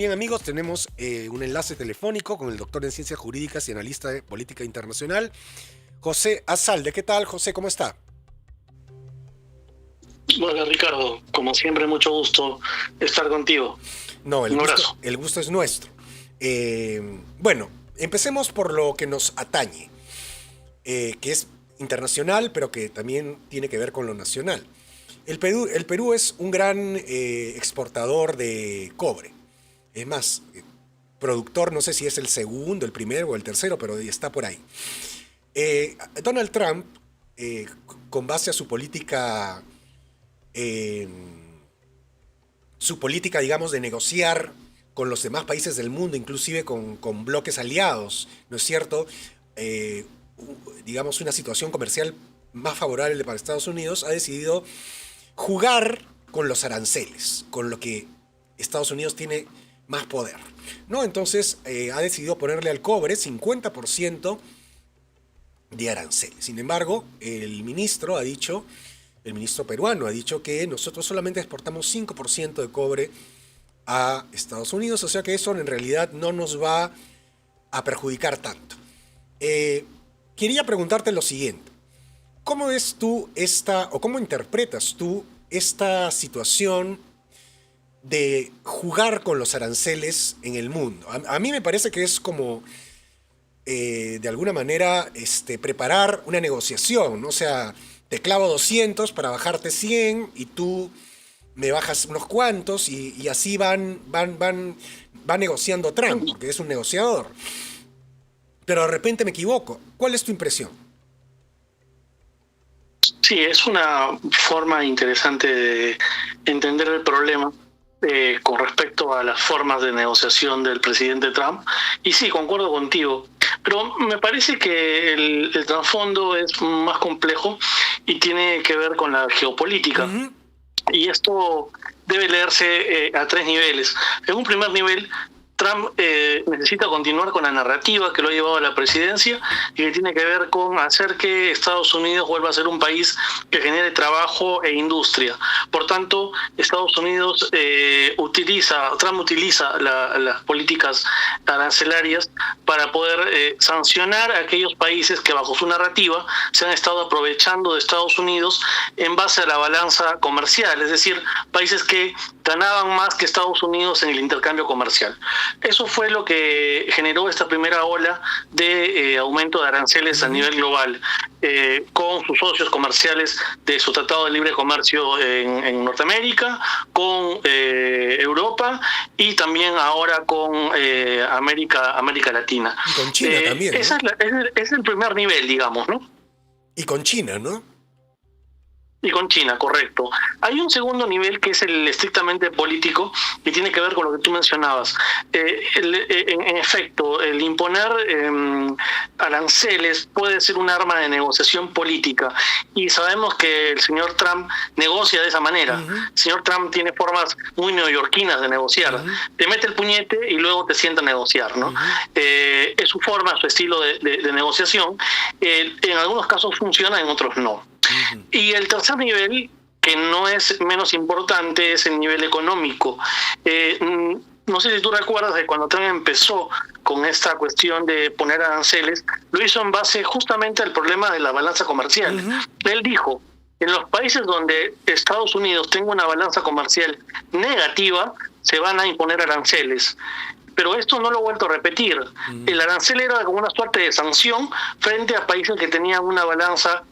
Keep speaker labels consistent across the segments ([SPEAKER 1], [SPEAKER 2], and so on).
[SPEAKER 1] Bien amigos, tenemos un enlace telefónico con el doctor en Ciencias Jurídicas y analista de política internacional, José Azalde. ¿Qué tal, José? ¿Cómo está?
[SPEAKER 2] Hola Ricardo, como siempre mucho gusto estar contigo.
[SPEAKER 1] No,
[SPEAKER 2] Un abrazo.
[SPEAKER 1] el gusto es nuestro. Bueno, empecemos por lo que nos atañe, que es internacional, pero que también tiene que ver con lo nacional. El Perú es un gran exportador de cobre. Es más, productor, no sé si es el segundo, el primero o el tercero, pero está por ahí. Donald Trump, con base a eh, su política, digamos, de negociar con los demás países del mundo, inclusive con bloques aliados, ¿no es cierto? Eh, digamos, una situación comercial más favorable para Estados Unidos, ha decidido jugar con los aranceles, con lo que Estados Unidos tiene más poder, ¿no? Entonces ha decidido ponerle al cobre 50% de aranceles. Sin embargo, el ministro peruano ha dicho que nosotros solamente exportamos 5% de cobre a Estados Unidos, o sea que eso en realidad no nos va a perjudicar tanto. Quería preguntarte lo siguiente. ¿Cómo ves tú o cómo interpretas tú esta situación de jugar con los aranceles en el mundo? A mí me parece que es como, de alguna manera, preparar una negociación, ¿no? O sea, te clavo 200 para bajarte 100 y tú me bajas unos cuantos y así va negociando Trump, porque es un negociador. Pero de repente me equivoco. ¿Cuál es tu impresión?
[SPEAKER 2] Sí, es una forma interesante de entender el problema con respecto a las formas de negociación del presidente Trump. Y sí, concuerdo contigo. Pero me parece que el trasfondo es más complejo y tiene que ver con la geopolítica.
[SPEAKER 1] Ujú.
[SPEAKER 2] Y esto debe leerse a tres niveles. En un primer nivel, Trump necesita continuar con la narrativa que lo ha llevado a la presidencia y que tiene que ver con hacer que Estados Unidos vuelva a ser un país que genere trabajo e industria. Por tanto, Trump utiliza las políticas arancelarias para poder sancionar a aquellos países que bajo su narrativa se han estado aprovechando de Estados Unidos en base a la balanza comercial, es decir, países que ganaban más que Estados Unidos en el intercambio comercial. Eso fue lo que generó esta primera ola de aumento de aranceles a nivel global, con sus socios comerciales de su Tratado de Libre Comercio en Norteamérica, con Europa y también ahora con América Latina.
[SPEAKER 1] Y con China también,
[SPEAKER 2] Ese
[SPEAKER 1] ¿no?
[SPEAKER 2] es el primer nivel, digamos, ¿no?
[SPEAKER 1] Y con China, ¿no?
[SPEAKER 2] Y con China, correcto. Hay un segundo nivel que es el estrictamente político y tiene que ver con lo que tú mencionabas. En efecto, el imponer aranceles puede ser un arma de negociación política y sabemos que el señor Trump negocia de esa manera.
[SPEAKER 1] Uh-huh.
[SPEAKER 2] El señor Trump tiene formas muy neoyorquinas de negociar.
[SPEAKER 1] Uh-huh.
[SPEAKER 2] Te mete el puñete y luego te sienta a negociar, ¿no?
[SPEAKER 1] Uh-huh.
[SPEAKER 2] Es su forma, su estilo de negociación. En algunos casos funciona, en otros no.
[SPEAKER 1] Uh-huh.
[SPEAKER 2] Y el tercer nivel, que no es menos importante, es el nivel económico. No sé si tú recuerdas de cuando Trump empezó con esta cuestión de poner aranceles, lo hizo en base justamente al problema de la balanza comercial.
[SPEAKER 1] Uh-huh.
[SPEAKER 2] Él dijo, en los países donde Estados Unidos tenga una balanza comercial negativa, se van a imponer aranceles. Pero esto no lo he vuelto a repetir. El arancel era como una suerte de sanción frente a países que tenían una balanza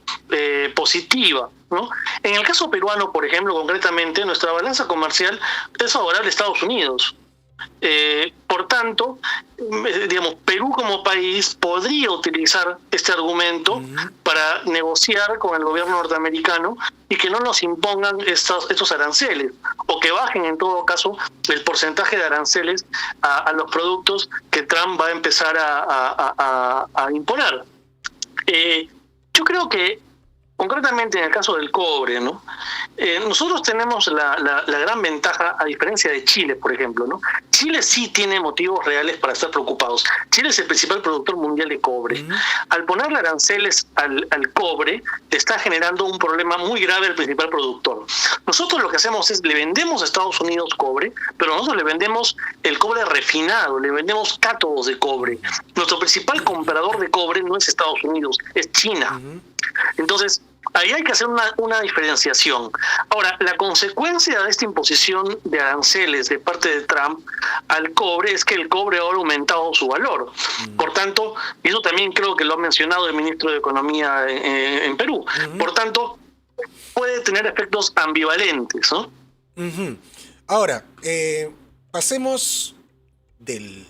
[SPEAKER 2] positiva, ¿no? En el caso peruano, por ejemplo, concretamente, nuestra balanza comercial es favorable a Estados Unidos. Por tanto, digamos, Perú como país podría utilizar este argumento para negociar con el gobierno norteamericano y que no nos impongan estos aranceles, o que bajen en todo caso el porcentaje de aranceles a los productos que Trump va a empezar a imponer. Yo creo que concretamente en el caso del cobre, ¿no? Nosotros tenemos la gran ventaja, a diferencia de Chile, por ejemplo, ¿no? Chile sí tiene motivos reales para estar preocupados. Chile es el principal productor mundial de cobre. Al ponerle aranceles al cobre, está generando un problema muy grave al principal productor. Nosotros lo que hacemos es, le vendemos a Estados Unidos cobre, pero nosotros le vendemos el cobre refinado, le vendemos cátodos de cobre. Nuestro principal comprador de cobre no es Estados Unidos, es China. Entonces, ahí hay que hacer una diferenciación. Ahora, la consecuencia de esta imposición de aranceles de parte de Trump al cobre es que el cobre ahora ha aumentado su valor. Por tanto, y eso también creo que lo ha mencionado el ministro de Economía en Perú, por tanto, puede tener efectos ambivalentes, ¿no?
[SPEAKER 1] Ahora, pasemos del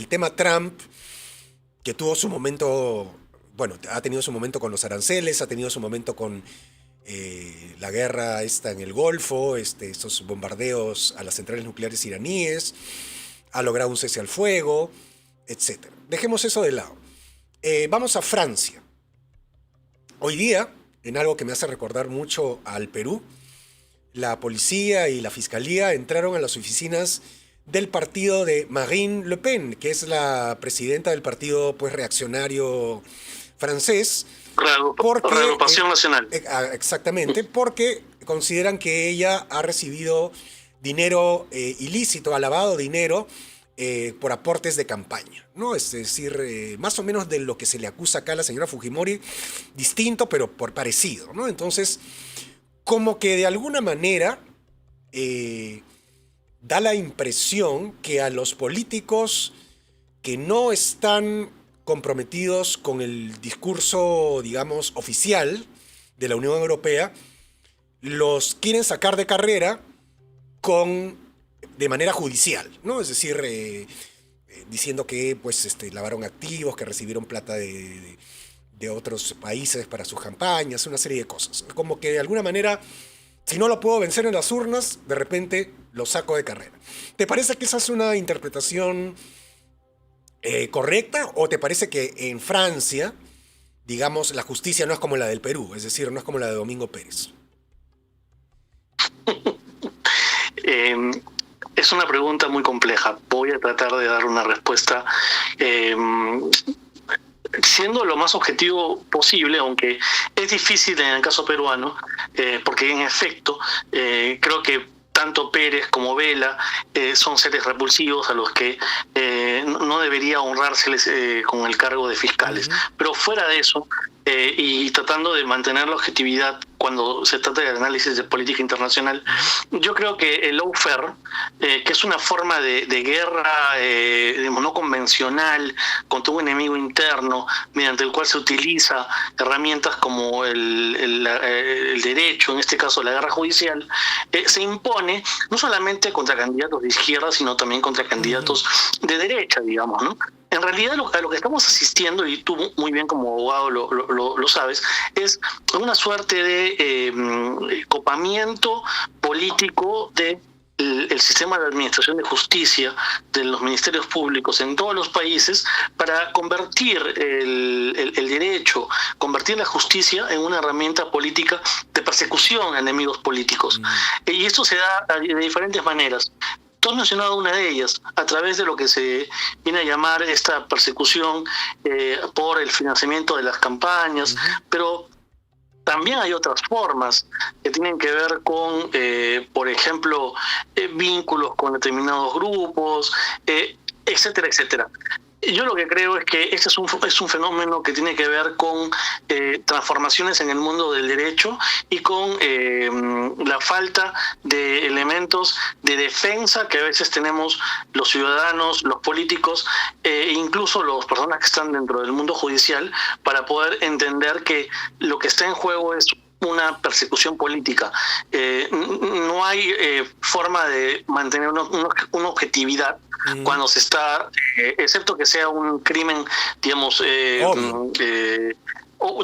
[SPEAKER 1] tema Trump, que tuvo su momento... Bueno, ha tenido su momento con los aranceles, ha tenido su momento con la guerra esta en el Golfo, estos bombardeos a las centrales nucleares iraníes, ha logrado un cese al fuego, etc. Dejemos eso de lado. Vamos a Francia. Hoy día, en algo que me hace recordar mucho al Perú, la policía y la fiscalía entraron a las oficinas del partido de Marine Le Pen, que es la presidenta del partido pues reaccionario francés.
[SPEAKER 2] Reagrupación Nacional.
[SPEAKER 1] Exactamente, porque consideran que ella ha recibido dinero ilícito, ha lavado dinero por aportes de campaña, ¿no? Es decir, más o menos de lo que se le acusa acá a la señora Fujimori, distinto, pero por parecido, ¿no? Entonces, como que de alguna manera da la impresión que a los políticos que no están comprometidos con el discurso, digamos, oficial de la Unión Europea, los quieren sacar de carrera de manera judicial, ¿no? Es decir, diciendo que pues, lavaron activos, que recibieron plata de otros países para sus campañas, una serie de cosas. Como que de alguna manera, si no lo puedo vencer en las urnas, de repente lo saco de carrera. ¿Te parece que esa es una interpretación correcta, o te parece que en Francia, digamos, la justicia no es como la del Perú, es decir, no es como la de Domingo Pérez?
[SPEAKER 2] Es una pregunta muy compleja. Voy a tratar de dar una respuesta siendo lo más objetivo posible, aunque es difícil en el caso peruano, porque en efecto creo que tanto Pérez como Vela son seres repulsivos a los que no debería honrárseles con el cargo de fiscales. Pero fuera de eso, y tratando de mantener la objetividad cuando se trata de análisis de política internacional, yo creo que el lawfare, que es una forma de guerra no convencional contra un enemigo interno, mediante el cual se utiliza herramientas como el derecho, en este caso la guerra judicial, se impone no solamente contra candidatos de izquierda, sino también contra candidatos de derecha, digamos, ¿no? En realidad a lo que estamos asistiendo, y tú muy bien como abogado lo sabes, es una suerte de copamiento político de el sistema de administración de justicia de los ministerios públicos en todos los países para convertir el derecho, convertir la justicia en una herramienta política de persecución a enemigos políticos. Y esto se da de diferentes maneras. Tú has mencionado una de ellas, a través de lo que se viene a llamar esta persecución por el financiamiento de las campañas, pero también hay otras formas que tienen que ver con, por ejemplo, vínculos con determinados grupos, etcétera, etcétera. Yo lo que creo es que este es un fenómeno que tiene que ver con transformaciones en el mundo del derecho y con la falta de elementos de defensa que a veces tenemos los ciudadanos, los políticos e incluso las personas que están dentro del mundo judicial, para poder entender que lo que está en juego es una persecución política. No hay forma de mantener una objetividad cuando se está, excepto que sea un crimen, digamos,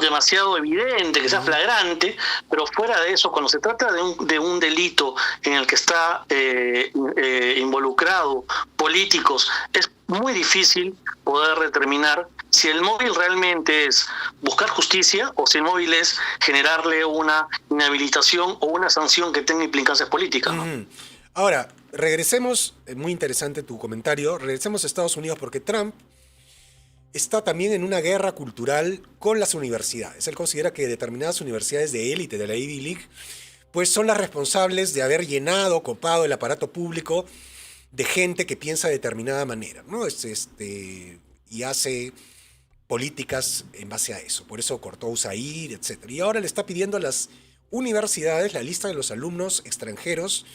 [SPEAKER 2] demasiado evidente, que sea flagrante, pero fuera de eso, cuando se trata de un delito en el que está involucrado políticos, es muy difícil poder determinar si el móvil realmente es buscar justicia o si el móvil es generarle una inhabilitación o una sanción que tenga implicancias políticas, ¿no?
[SPEAKER 1] Ahora, regresemos, muy interesante tu comentario, regresemos a Estados Unidos porque Trump está también en una guerra cultural con las universidades. Él considera que determinadas universidades de élite de la Ivy League pues son las responsables de haber llenado, copado el aparato público de gente que piensa de determinada manera, ¿no? Y hace políticas en base a eso. Por eso cortó USAID, etc. Y ahora le está pidiendo a las universidades la lista de los alumnos extranjeros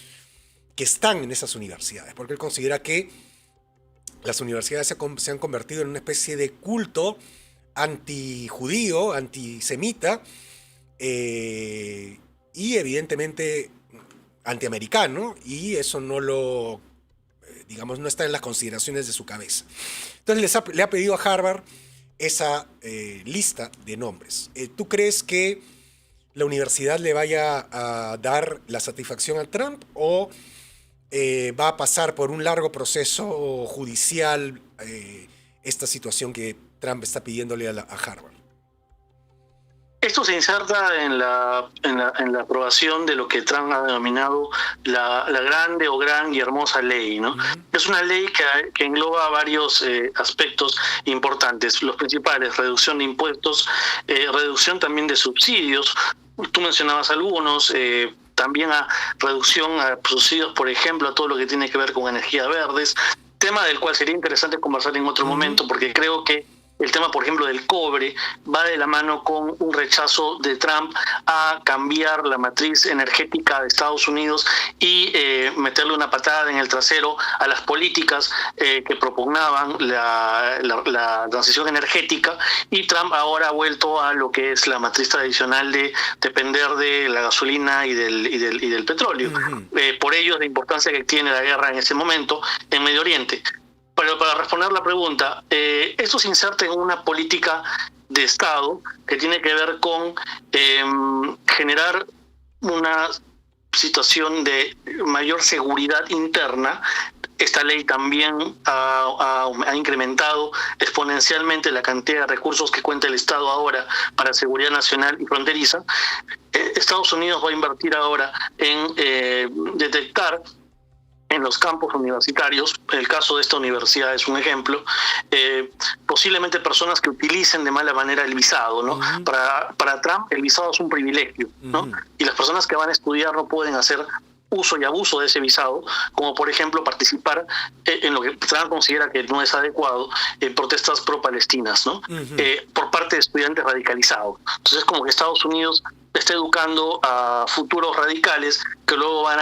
[SPEAKER 1] que están en esas universidades, porque él considera que las universidades se han convertido en una especie de culto antijudío, antisemita, y evidentemente antiamericano, y eso digamos, no está en las consideraciones de su cabeza. Entonces le ha pedido a Harvard esa lista de nombres. ¿Tú crees que la universidad le vaya a dar la satisfacción a Trump o va a pasar por un largo proceso judicial esta situación que Trump está pidiéndole a Harvard?
[SPEAKER 2] Esto se inserta en la aprobación de lo que Trump ha denominado la grande o gran y hermosa ley, ¿no? Es una ley que engloba varios aspectos importantes. Los principales: reducción de impuestos, reducción también de subsidios. Tú mencionabas algunos, también a reducción a subsidios, por ejemplo, a todo lo que tiene que ver con energías verdes, tema del cual sería interesante conversar en otro momento, porque creo que el tema, por ejemplo, del cobre va de la mano con un rechazo de Trump a cambiar la matriz energética de Estados Unidos y meterle una patada en el trasero a las políticas que propugnaban la transición energética, y Trump ahora ha vuelto a lo que es la matriz tradicional de depender de la gasolina y del petróleo. Por ello, la importancia que tiene la guerra en ese momento en Medio Oriente. Pero para responder la pregunta, esto se inserta en una política de Estado que tiene que ver con generar una situación de mayor seguridad interna. Esta ley también ha incrementado exponencialmente la cantidad de recursos que cuenta el Estado ahora para seguridad nacional y fronteriza. Estados Unidos va a invertir ahora en detectar en los campos universitarios, el caso de esta universidad es un ejemplo, posiblemente personas que utilicen de mala manera el visado, ¿no? Para Trump el visado es un privilegio, ¿no? Y las personas que van a estudiar no pueden hacer uso y abuso de ese visado, como por ejemplo participar en lo que Trump considera que no es adecuado, en protestas pro-palestinas, ¿no? Por parte de estudiantes radicalizados. Entonces es como que Estados Unidos está educando a futuros radicales que luego van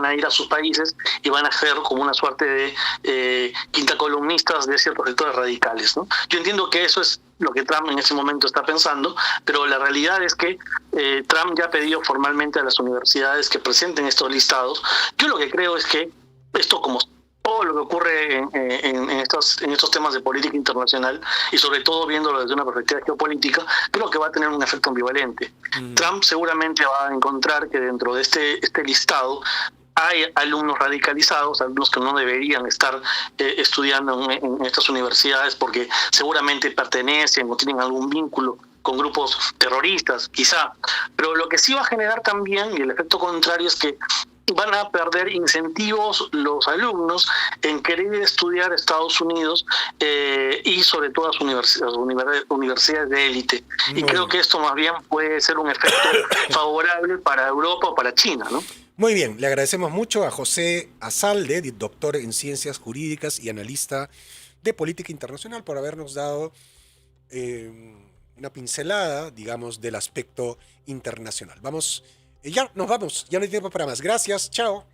[SPEAKER 2] a ir a sus países y van a ser como una suerte de quintacolumnistas de ciertos sectores radicales, ¿no? Yo entiendo que eso es lo que Trump en ese momento está pensando, pero la realidad es que Trump ya ha pedido formalmente a las universidades que presenten estos listados. Yo lo que creo es que esto, como todo lo que ocurre en estos temas de política internacional, y sobre todo viéndolo desde una perspectiva geopolítica, creo que va a tener un efecto ambivalente. Trump seguramente va a encontrar que dentro de este listado hay alumnos radicalizados, alumnos que no deberían estar estudiando en estas universidades porque seguramente pertenecen o tienen algún vínculo con grupos terroristas, quizá. Pero lo que sí va a generar también, y el efecto contrario, es que van a perder incentivos los alumnos en querer estudiar Estados Unidos y sobre todo las universidades de élite. Y creo que esto más bien puede ser un efecto favorable para Europa o para China, ¿no?
[SPEAKER 1] Muy bien, le agradecemos mucho a José Azalde, doctor en Ciencias Jurídicas y analista de política internacional, por habernos dado una pincelada, digamos, del aspecto internacional. Ya nos vamos, ya no hay tiempo para más. Gracias, chao.